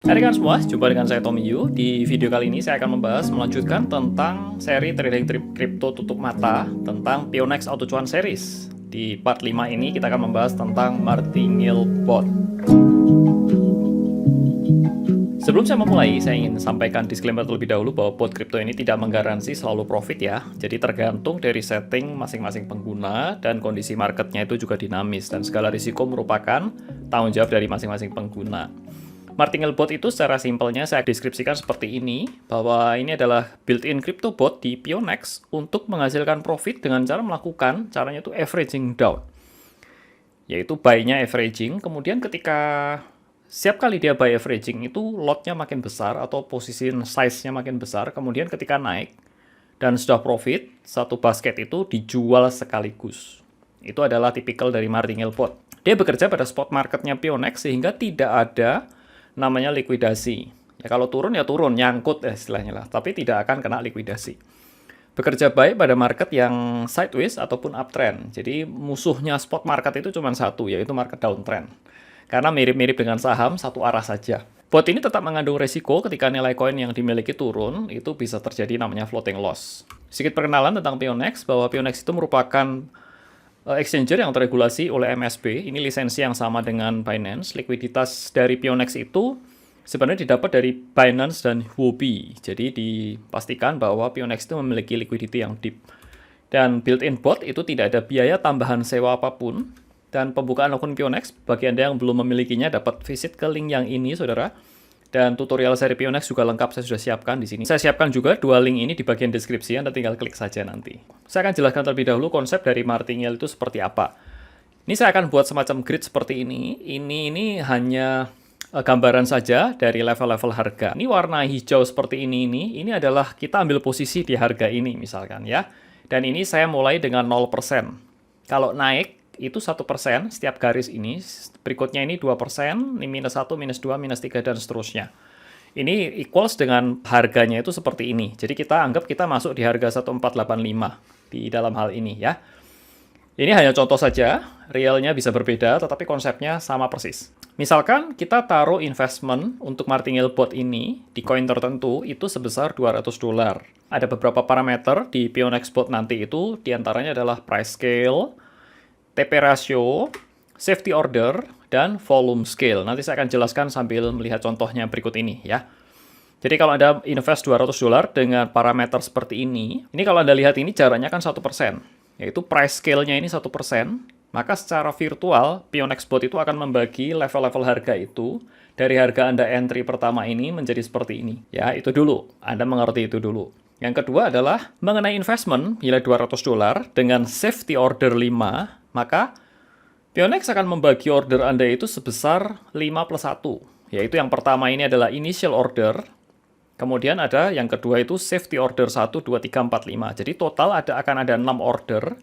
Hai rekan semua, jumpa dengan saya Tommy Yu. Di video kali ini saya akan melanjutkan tentang seri trading crypto tutup mata tentang Pionex Auto Cuan Series. Di part 5 ini kita akan membahas tentang Martingale Bot. Sebelum saya memulai, saya ingin sampaikan disclaimer terlebih dahulu bahwa bot crypto ini tidak menggaransi selalu profit ya. Jadi tergantung dari setting masing-masing pengguna dan kondisi marketnya itu juga dinamis dan segala risiko merupakan tanggung jawab dari masing-masing pengguna. Martingale Bot itu secara simpelnya saya deskripsikan seperti ini, bahwa ini adalah built-in crypto bot di Pionex untuk menghasilkan profit dengan cara melakukan, caranya itu averaging down. Yaitu buy-nya averaging, kemudian ketika setiap kali dia buy averaging itu lot-nya makin besar atau position size-nya makin besar, kemudian ketika naik dan sudah profit, satu basket itu dijual sekaligus. Itu adalah tipikal dari Martingale Bot. Dia bekerja pada spot marketnya Pionex sehingga tidak ada namanya likuidasi. Ya kalau turun ya turun, nyangkut istilahnya lah, tapi tidak akan kena likuidasi. Bekerja baik pada market yang sideways ataupun uptrend. Jadi musuhnya spot market itu cuma satu, yaitu market downtrend. Karena mirip-mirip dengan saham, satu arah saja. Bot ini tetap mengandung resiko ketika nilai koin yang dimiliki turun, itu bisa terjadi namanya floating loss. Sedikit perkenalan tentang Pionex, bahwa Pionex itu merupakan exchanger yang terregulasi oleh MSB, ini lisensi yang sama dengan Binance. Likuiditas dari Pionex itu sebenarnya didapat dari Binance dan Huobi. Jadi dipastikan bahwa Pionex itu memiliki liquidity yang deep. Dan built-in bot itu tidak ada biaya tambahan sewa apapun. Dan pembukaan akun Pionex, bagi Anda yang belum memilikinya dapat visit ke link yang ini, saudara. Dan tutorial seri Pionex juga lengkap saya sudah siapkan di sini. Saya siapkan juga dua link ini di bagian deskripsi, Anda tinggal klik saja nanti. Saya akan jelaskan terlebih dahulu konsep dari Martingale itu seperti apa. Ini saya akan buat semacam grid seperti ini. Ini hanya gambaran saja dari level-level harga. Ini warna hijau seperti ini adalah kita ambil posisi di harga ini misalkan ya. Dan ini saya mulai dengan 0%. Kalau naik itu 1%, setiap garis ini, berikutnya ini 2%, ini minus 1, minus 2, minus 3, dan seterusnya. Ini equals dengan harganya itu seperti ini. Jadi kita anggap kita masuk di harga 1485 di dalam hal ini ya. Ini hanya contoh saja, realnya bisa berbeda, tetapi konsepnya sama persis. Misalkan kita taruh investment untuk Martingale Bot ini di koin tertentu itu sebesar $200. Ada beberapa parameter di Pionex Bot nanti itu, diantaranya adalah price scale, TP ratio, safety order, dan volume scale. Nanti saya akan jelaskan sambil melihat contohnya berikut ini ya. Jadi kalau Anda invest $200 dengan parameter seperti ini kalau Anda lihat ini jaraknya kan 1%, yaitu price scale-nya ini 1%, maka secara virtual Pionex Bot itu akan membagi level-level harga itu dari harga Anda entry pertama ini menjadi seperti ini. Ya, itu dulu. Anda mengerti itu dulu. Yang kedua adalah mengenai investment, bila $200 dengan safety order 5, maka Pionex akan membagi order Anda itu sebesar 5 plus 1. Yaitu yang pertama ini adalah initial order, kemudian ada yang kedua itu safety order 1, 2, 3, 4, 5. Jadi total akan ada 6 order,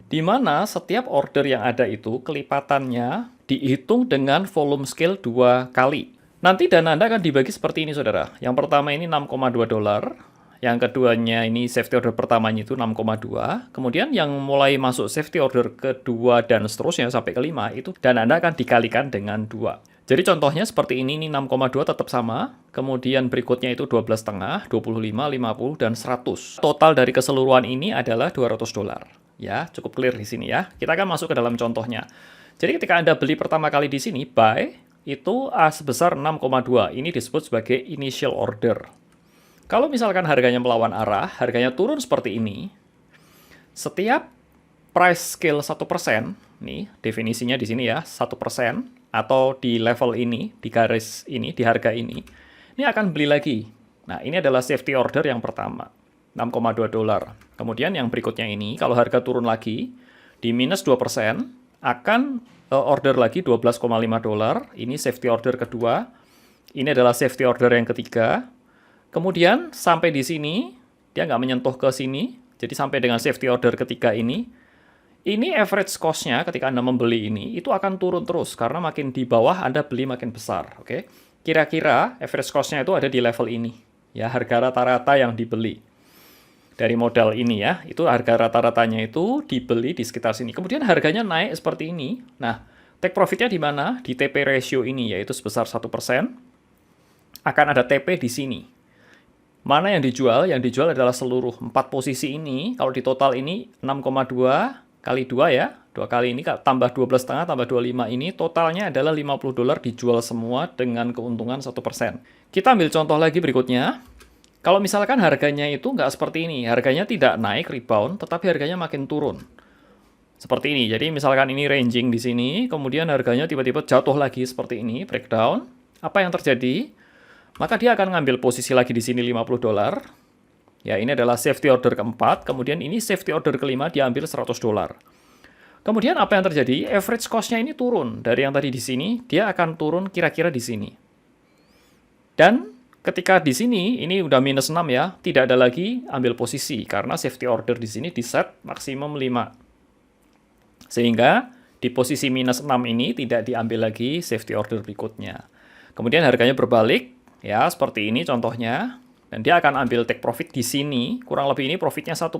di mana setiap order yang ada itu kelipatannya dihitung dengan volume scale 2 kali. Nanti dana Anda akan dibagi seperti ini, saudara. Yang pertama ini $6,2. Yang keduanya ini safety order pertamanya itu 6,2. Kemudian yang mulai masuk safety order kedua dan seterusnya sampai kelima itu dana Anda akan dikalikan dengan 2. Jadi contohnya seperti ini 6,2 tetap sama. Kemudian berikutnya itu 12,5, 25, 50, dan 100. Total dari keseluruhan ini adalah $200. Ya, cukup clear di sini ya. Kita akan masuk ke dalam contohnya. Jadi ketika Anda beli pertama kali di sini, buy, itu sebesar 6,2. Ini disebut sebagai initial order. Kalau misalkan harganya melawan arah, harganya turun seperti ini, setiap price scale 1%, nih definisinya di sini ya, 1%, atau di level ini, di garis ini, di harga ini akan beli lagi. Nah, ini adalah safety order yang pertama, $6,2. Kemudian yang berikutnya ini, kalau harga turun lagi, di minus 2%, akan order lagi $12,5. Ini safety order kedua. Ini adalah safety order yang ketiga. Kemudian sampai di sini, dia nggak menyentuh ke sini, jadi sampai dengan safety order ketiga ini average cost-nya ketika Anda membeli ini, itu akan turun terus, karena makin di bawah Anda beli makin besar. Oke? Kira-kira average cost-nya itu ada di level ini, ya harga rata-rata yang dibeli. Dari modal ini ya, itu harga rata-ratanya itu dibeli di sekitar sini. Kemudian harganya naik seperti ini. Nah, take profit-nya di mana? Di TP ratio ini, yaitu sebesar 1%. akan ada TP di sini. Mana yang dijual? Yang dijual adalah seluruh 4 posisi ini. Kalau di total ini 6,2 kali 2 ya. 2 kali ini tambah 12,5 tambah 25 ini totalnya adalah $50 dijual semua dengan keuntungan 1%. Kita ambil contoh lagi berikutnya. Kalau misalkan harganya itu nggak seperti ini. Harganya tidak naik rebound, tetapi harganya makin turun. Seperti ini. Jadi misalkan ini ranging di sini, kemudian harganya tiba-tiba jatuh lagi seperti ini, breakdown. Apa yang terjadi? Maka dia akan ngambil posisi lagi di sini $50. Ya, ini adalah safety order keempat. Kemudian ini safety order kelima diambil $100. Kemudian apa yang terjadi? Average cost-nya ini turun. Dari yang tadi di sini, dia akan turun kira-kira di sini. Dan ketika di sini, ini udah minus 6 ya, tidak ada lagi ambil posisi. Karena safety order di sini di set maksimum 5. Sehingga di posisi minus 6 ini tidak diambil lagi safety order berikutnya. Kemudian harganya berbalik. Ya, seperti ini contohnya. Dan dia akan ambil take profit di sini. Kurang lebih ini profitnya 1%.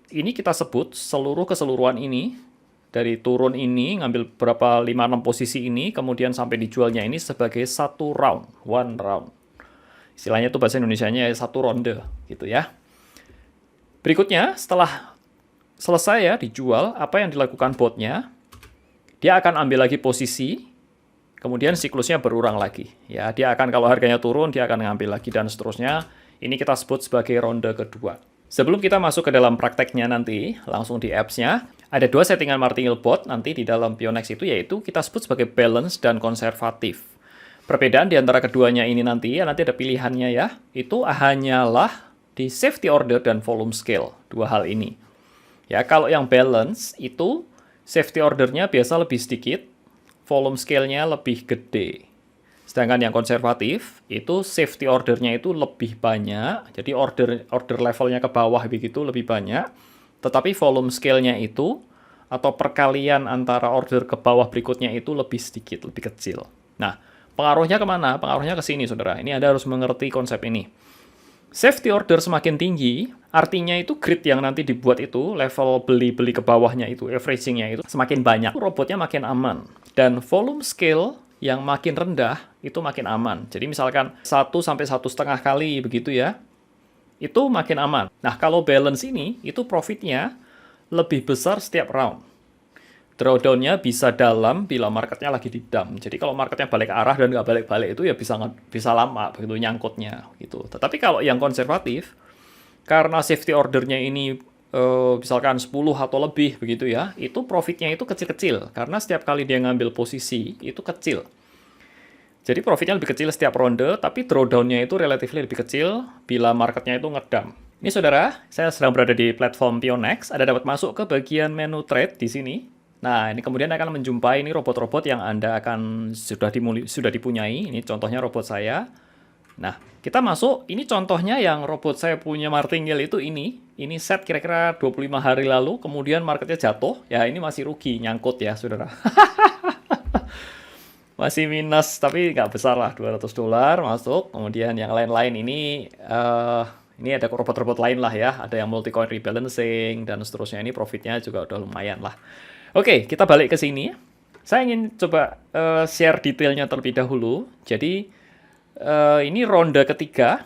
Ini kita sebut seluruh keseluruhan ini. Dari turun ini, ngambil berapa 5-6 posisi ini. Kemudian sampai dijualnya ini sebagai satu round. One round. Istilahnya itu bahasa Indonesianya satu ronde. Gitu ya. Berikutnya, setelah selesai ya dijual, apa yang dilakukan botnya? Dia akan ambil lagi posisi. Kemudian siklusnya berulang lagi. Ya, dia akan kalau harganya turun, dia akan ngambil lagi dan seterusnya. Ini kita sebut sebagai ronde kedua. Sebelum kita masuk ke dalam prakteknya nanti, langsung di apps-nya, ada 2 settingan martingale bot nanti di dalam Pionex itu, yaitu kita sebut sebagai balance dan konservatif. Perbedaan di antara keduanya ini nanti ada pilihannya ya. Itu hanyalah di safety order dan volume scale, 2 hal ini. Ya, kalau yang balance itu safety ordernya biasa lebih sedikit, volume scale-nya lebih gede. Sedangkan yang konservatif, itu safety order-nya itu lebih banyak, jadi order levelnya ke bawah begitu lebih banyak, tetapi volume scale-nya itu, atau perkalian antara order ke bawah berikutnya itu lebih sedikit, lebih kecil. Nah, pengaruhnya kemana? Pengaruhnya ke sini, saudara. Ini Anda harus mengerti konsep ini. Safety order semakin tinggi, artinya itu grid yang nanti dibuat itu, level beli-beli ke bawahnya itu, averaging-nya itu semakin banyak, robotnya makin aman. Dan volume scale yang makin rendah, itu makin aman. Jadi misalkan 1 sampai 1,5 kali begitu ya, itu makin aman. Nah, kalau balance ini, itu profitnya lebih besar setiap round. Drawdown-nya bisa dalam bila marketnya lagi di dump. Jadi kalau marketnya balik arah dan nggak balik-balik itu ya bisa lama begitu nyangkutnya gitu. Tetapi kalau yang konservatif, karena safety order-nya ini misalkan 10 atau lebih begitu ya, itu profitnya itu kecil-kecil. Karena setiap kali dia ngambil posisi, itu kecil. Jadi profitnya lebih kecil setiap ronde, tapi drawdown-nya itu relatif lebih kecil bila marketnya itu ngedump. Ini saudara, saya sedang berada di platform Pionex. Ada dapat masuk ke bagian menu trade di sini. Nah, ini kemudian akan menjumpai ini robot-robot yang Anda akan sudah dipunyai. Ini contohnya robot saya. Nah, kita masuk. Ini contohnya yang robot saya punya martingale itu ini. Ini set kira-kira 25 hari lalu. Kemudian marketnya jatuh. Ya, ini masih rugi. Nyangkut ya, saudara. Masih minus, tapi nggak besar lah. $200 masuk. Kemudian yang lain-lain ini ada robot-robot lain lah ya. Ada yang multi-coin rebalancing dan seterusnya. Ini profitnya juga udah lumayan lah. Oke, kita balik ke sini. Saya ingin coba share detailnya terlebih dahulu. Jadi, ini ronde ketiga.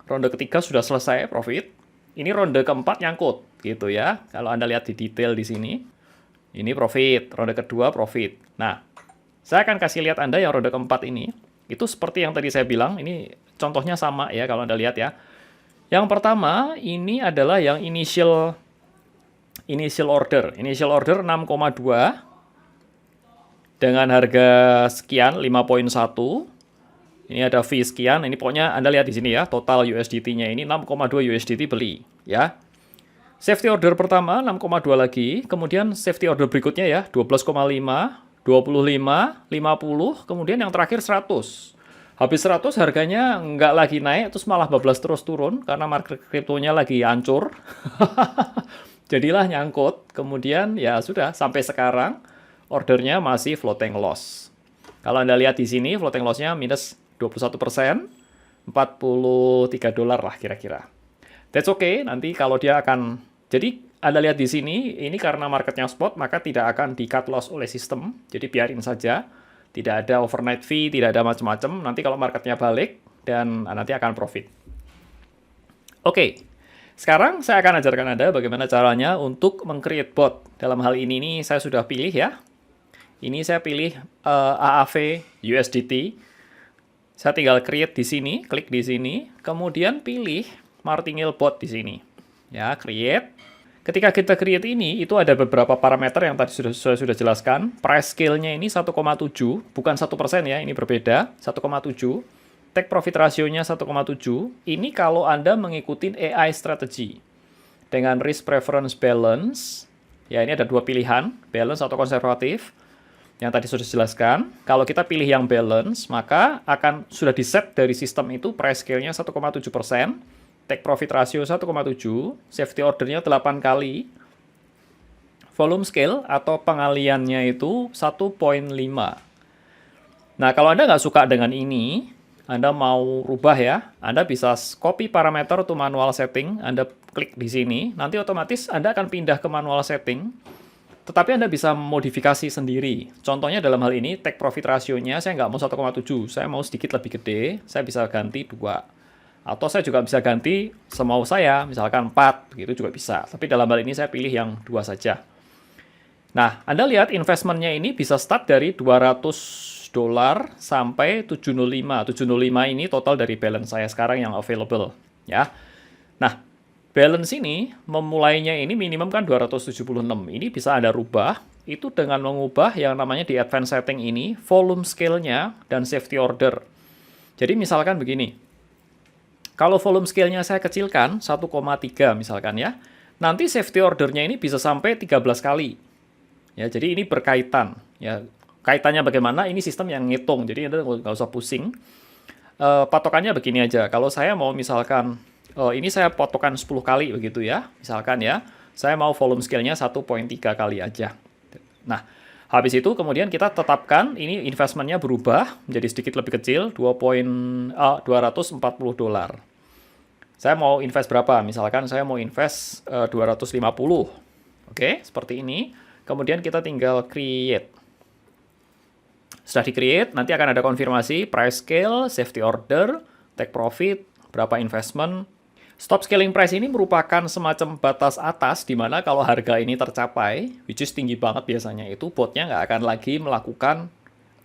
Ronde ketiga sudah selesai profit. Ini ronde keempat nyangkut, gitu ya. Kalau Anda lihat di detail di sini. Ini profit, ronde kedua profit. Nah, saya akan kasih lihat Anda yang ronde keempat ini. Itu seperti yang tadi saya bilang, ini contohnya sama ya kalau Anda lihat ya. Yang pertama, ini adalah yang initial order. Initial order 6,2 dengan harga sekian 5.1. Ini ada fee sekian. Ini pokoknya Anda lihat di sini ya, total USDT-nya ini 6,2 USDT beli ya. Safety order pertama 6,2 lagi, kemudian safety order berikutnya ya 12,5, 25, 50, kemudian yang terakhir 100. Habis 100 harganya nggak lagi naik, terus malah bablas terus turun karena market kriptonya lagi hancur. Jadilah nyangkut, kemudian ya sudah sampai sekarang ordernya masih floating loss. Kalau Anda lihat di sini floating loss-nya minus 21%, $43 lah kira-kira. That's okay, nanti kalau dia akan, jadi Anda lihat di sini, ini karena marketnya spot, maka tidak akan di-cut loss oleh sistem, jadi biarin saja. Tidak ada overnight fee, tidak ada macam-macam. Nanti kalau marketnya balik, dan nanti akan profit. Oke, sekarang saya akan ajarkan Anda bagaimana caranya untuk meng-create bot. Dalam hal ini nih saya sudah pilih ya. Ini saya pilih AAV USDT. Saya tinggal create di sini, klik di sini, kemudian pilih Martingale bot di sini. Ya, create. Ketika kita create ini, itu ada beberapa parameter yang tadi sudah jelaskan. Price scale-nya ini 1,7, bukan 1% ya, ini berbeda, 1,7. Take profit ratio-nya 1,7. Ini kalau Anda mengikuti AI strategy. Dengan risk preference balance, ya ini ada dua pilihan, balance atau konservatif. Yang tadi sudah dijelaskan. Kalau kita pilih yang balance, maka akan sudah di-set dari sistem itu price scale-nya 1,7%, take profit ratio 1,7, safety order-nya 8 kali, volume scale atau pengaliannya itu 1,5. Nah, kalau Anda nggak suka dengan ini, Anda mau rubah ya, Anda bisa copy parameter to manual setting, Anda klik di sini, nanti otomatis Anda akan pindah ke manual setting, tetapi Anda bisa modifikasi sendiri. Contohnya dalam hal ini, take profit ratio-nya saya nggak mau 1,7, saya mau sedikit lebih gede, saya bisa ganti 2. Atau saya juga bisa ganti semau saya, misalkan 4, begitu juga bisa. Tapi dalam hal ini saya pilih yang 2 saja. Nah, Anda lihat investment-nya ini bisa start dari $200 sampai 705. 705 ini total dari balance saya sekarang yang available. Ya. Nah, balance ini memulainya ini minimum kan 276. Ini bisa Anda rubah itu dengan mengubah yang namanya di advanced setting ini volume scale-nya dan safety order. Jadi misalkan begini. Kalau volume scale-nya saya kecilkan 1,3 misalkan ya. Nanti safety order-nya ini bisa sampai 13 kali. Ya, jadi ini berkaitan ya. Kaitannya bagaimana? Ini sistem yang ngitung, jadi Anda nggak usah pusing. Patokannya begini aja, kalau saya mau misalkan, ini saya patokan 10 kali begitu ya, misalkan ya, saya mau volume scale-nya 1,3 kali aja. Nah, habis itu kemudian kita tetapkan, ini investment-nya berubah menjadi sedikit lebih kecil, $240. Saya mau invest berapa? Misalkan saya mau invest 250. Oke, seperti ini. Kemudian kita tinggal create. Sudah di-create, nanti akan ada konfirmasi, price scale, safety order, take profit, berapa investment. Stop scaling price ini merupakan semacam batas atas, di mana kalau harga ini tercapai, which is tinggi banget biasanya itu, botnya nggak akan lagi melakukan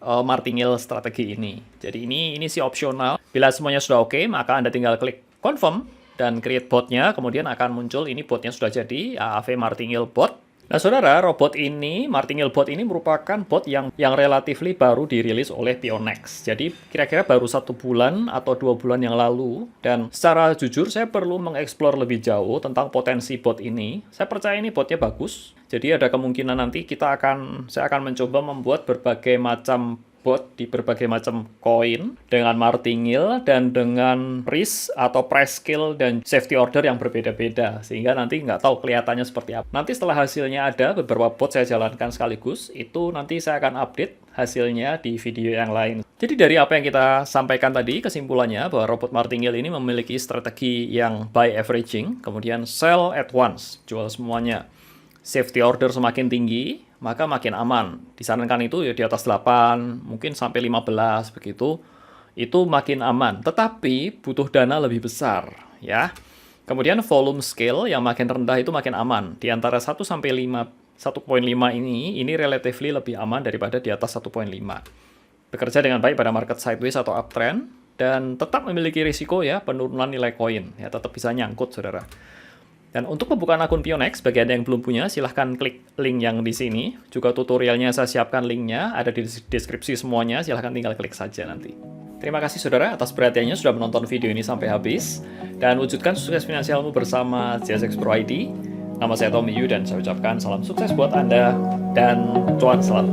martingale strategi ini. Jadi ini sih opsional. Bila semuanya sudah oke, maka Anda tinggal klik confirm, dan create botnya, kemudian akan muncul ini botnya sudah jadi, AAV Martingale Bot. Nah, saudara, robot ini, Martingale Bot ini merupakan bot yang relatively baru dirilis oleh Pionex. Jadi, kira-kira baru 1 bulan atau 2 bulan yang lalu. Dan secara jujur, saya perlu mengeksplor lebih jauh tentang potensi bot ini. Saya percaya ini botnya bagus. Jadi, ada kemungkinan nanti saya akan mencoba membuat berbagai macam bot di berbagai macam koin dengan martingale dan dengan risk atau price scale dan safety order yang berbeda-beda, sehingga nanti nggak tahu kelihatannya seperti apa. Nanti setelah hasilnya ada, beberapa bot saya jalankan sekaligus, itu nanti saya akan update hasilnya di video yang lain. Jadi dari apa yang kita sampaikan tadi, kesimpulannya bahwa robot martingale ini memiliki strategi yang buy averaging, kemudian sell at once, jual semuanya. Safety order semakin tinggi, maka makin aman. Disarankan itu ya di atas 8, mungkin sampai 15 begitu. Itu makin aman, tetapi butuh dana lebih besar, ya. Kemudian volume scale yang makin rendah itu makin aman. Di antara 1 sampai 1,5 ini relatively lebih aman daripada di atas 1,5. Bekerja dengan baik pada market sideways atau uptrend dan tetap memiliki risiko ya penurunan nilai koin, ya tetap bisa nyangkut, saudara. Dan untuk pembukaan akun Pionex, bagi Anda yang belum punya, silahkan klik link yang di sini. Juga tutorialnya saya siapkan linknya, ada di deskripsi semuanya, silahkan tinggal klik saja nanti. Terima kasih saudara atas perhatiannya sudah menonton video ini sampai habis. Dan wujudkan sukses finansialmu bersama CSX Pro ID. Nama saya Tommy Yu dan saya ucapkan salam sukses buat Anda dan cuan selalu.